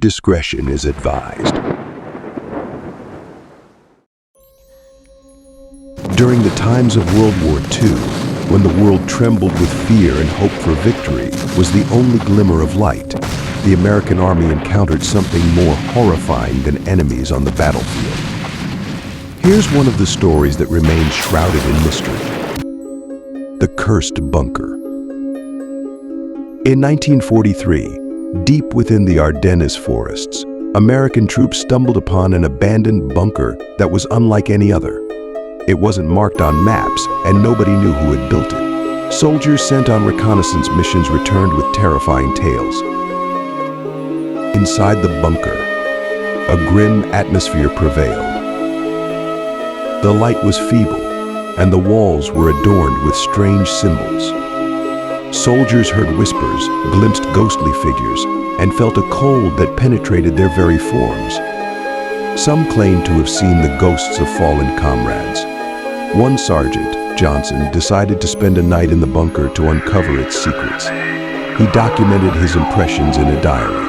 discretion is advised. During the times of World War II, when the world trembled with fear and hope for victory was the only glimmer of light, the American Army encountered something more horrifying than enemies on the battlefield. Here's one of the stories that remains shrouded in mystery. The Cursed Bunker. In 1943, deep within the Ardennes forests, American troops stumbled upon an abandoned bunker that was unlike any other. It wasn't marked on maps, and nobody knew who had built it. Soldiers sent on reconnaissance missions returned with terrifying tales. Inside the bunker, a grim atmosphere prevailed. The light was feeble, and the walls were adorned with strange symbols. Soldiers heard whispers, glimpsed ghostly figures, and felt a cold that penetrated their very forms. Some claimed to have seen the ghosts of fallen comrades. One sergeant, Johnson, decided to spend a night in the bunker to uncover its secrets. He documented his impressions in a diary.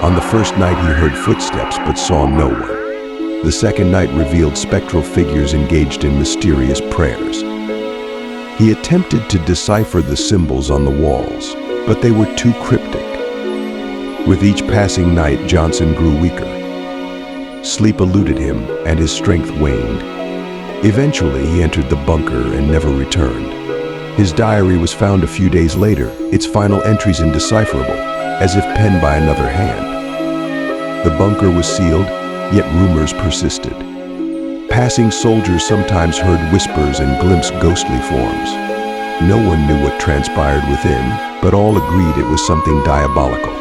On the first night he heard footsteps but saw no one. The second night revealed spectral figures engaged in mysterious prayers. He attempted to decipher the symbols on the walls, but they were too cryptic. With each passing night, Johnson grew weaker. Sleep eluded him and his strength waned. Eventually, he entered the bunker and never returned. His diary was found a few days later, its final entries indecipherable, as if penned by another hand. The bunker was sealed, yet rumors persisted. Passing soldiers sometimes heard whispers and glimpsed ghostly forms. No one knew what transpired within, but all agreed it was something diabolical.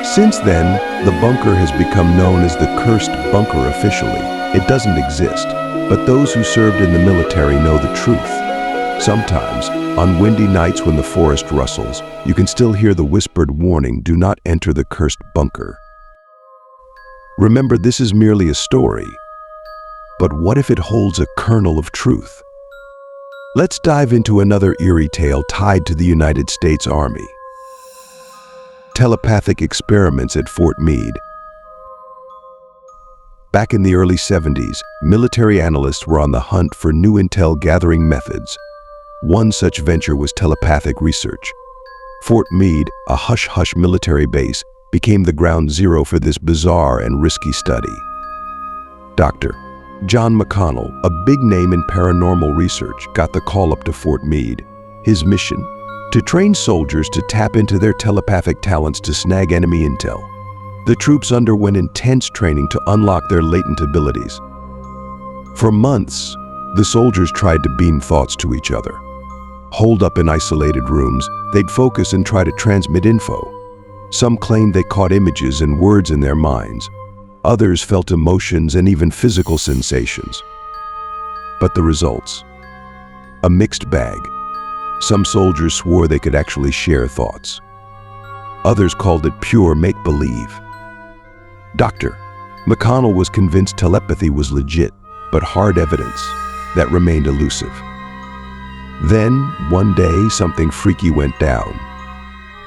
Since then, the bunker has become known as the Cursed Bunker officially. It doesn't exist, but those who served in the military know the truth. Sometimes, on windy nights when the forest rustles, you can still hear the whispered warning, "Do not enter the cursed bunker." Remember, this is merely a story, but what if it holds a kernel of truth? Let's dive into another eerie tale tied to the United States Army. Telepathic experiments at Fort Meade. Back in the early 70s, military analysts were on the hunt for new intel gathering methods. One such venture was telepathic research. Fort Meade, a hush-hush military base, became the ground zero for this bizarre and risky study. Dr. John McConnell, a big name in paranormal research, got the call up to Fort Meade. His mission? To train soldiers to tap into their telepathic talents to snag enemy intel. The troops underwent intense training to unlock their latent abilities. For months, the soldiers tried to beam thoughts to each other. Holed up in isolated rooms, they'd focus and try to transmit info. Some claimed they caught images and words in their minds. Others felt emotions and even physical sensations. But the results? A mixed bag. Some soldiers swore they could actually share thoughts. Others called it pure make-believe. Dr. McConnell was convinced telepathy was legit, but hard evidence that remained elusive. Then, one day, something freaky went down.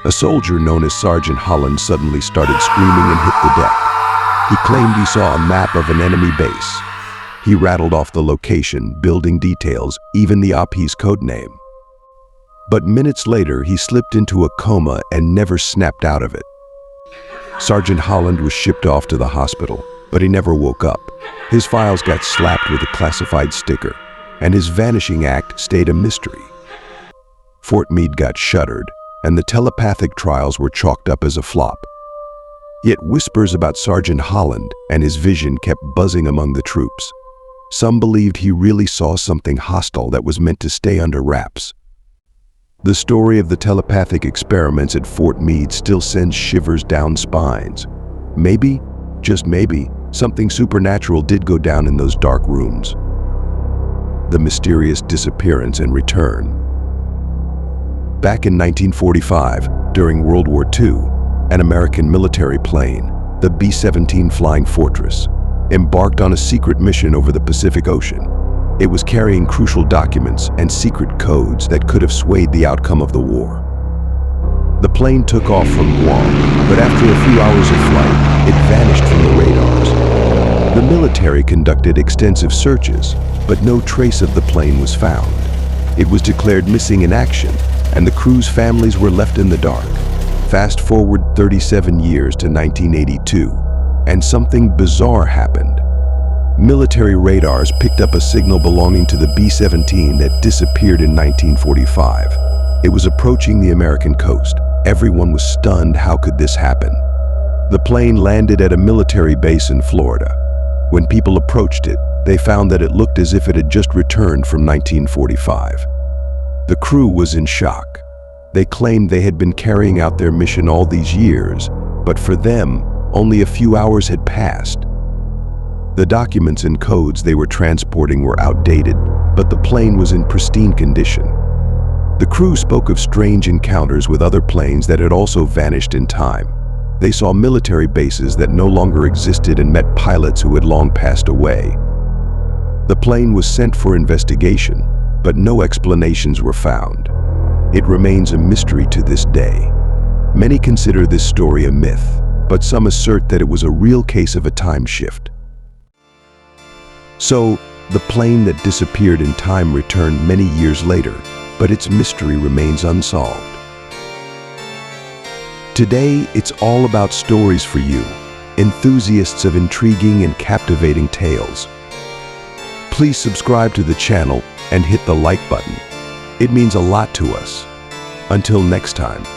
A soldier known as Sergeant Holland suddenly started screaming and hit the deck. He claimed he saw a map of an enemy base. He rattled off the location, building details, even the OP's code name. But minutes later, he slipped into a coma and never snapped out of it. Sergeant Holland was shipped off to the hospital, but he never woke up. His files got slapped with a classified sticker, and his vanishing act stayed a mystery. Fort Meade got shuttered, and the telepathic trials were chalked up as a flop. Yet whispers about Sergeant Holland and his vision kept buzzing among the troops. Some believed he really saw something hostile that was meant to stay under wraps. The story of the telepathic experiments at Fort Meade still sends shivers down spines. Maybe, just maybe, something supernatural did go down in those dark rooms. The mysterious disappearance and return. Back in 1945, during World War II, an American military plane, the B-17 Flying Fortress, embarked on a secret mission over the Pacific Ocean. It was carrying crucial documents and secret codes that could have swayed the outcome of the war. The plane took off from Guam, but after a few hours of flight, it vanished from the radars. The military conducted extensive searches, but no trace of the plane was found. It was declared missing in action, and the crew's families were left in the dark. Fast forward 37 years to 1982, and something bizarre happened. Military radars picked up a signal belonging to the B-17 that disappeared in 1945. It was approaching the American coast. Everyone was stunned. How could this happen? The plane landed at a military base in Florida. When people approached it, they found that it looked as if it had just returned from 1945. The crew was in shock. They claimed they had been carrying out their mission all these years, but for them, only a few hours had passed. The documents and codes they were transporting were outdated, but the plane was in pristine condition. The crew spoke of strange encounters with other planes that had also vanished in time. They saw military bases that no longer existed and met pilots who had long passed away. The plane was sent for investigation, but no explanations were found. It remains a mystery to this day. Many consider this story a myth, but some assert that it was a real case of a time shift. So, the plane that disappeared in time returned many years later, but its mystery remains unsolved. Today, it's all about stories for you, enthusiasts of intriguing and captivating tales. Please subscribe to the channel and hit the like button. It means a lot to us. Until next time.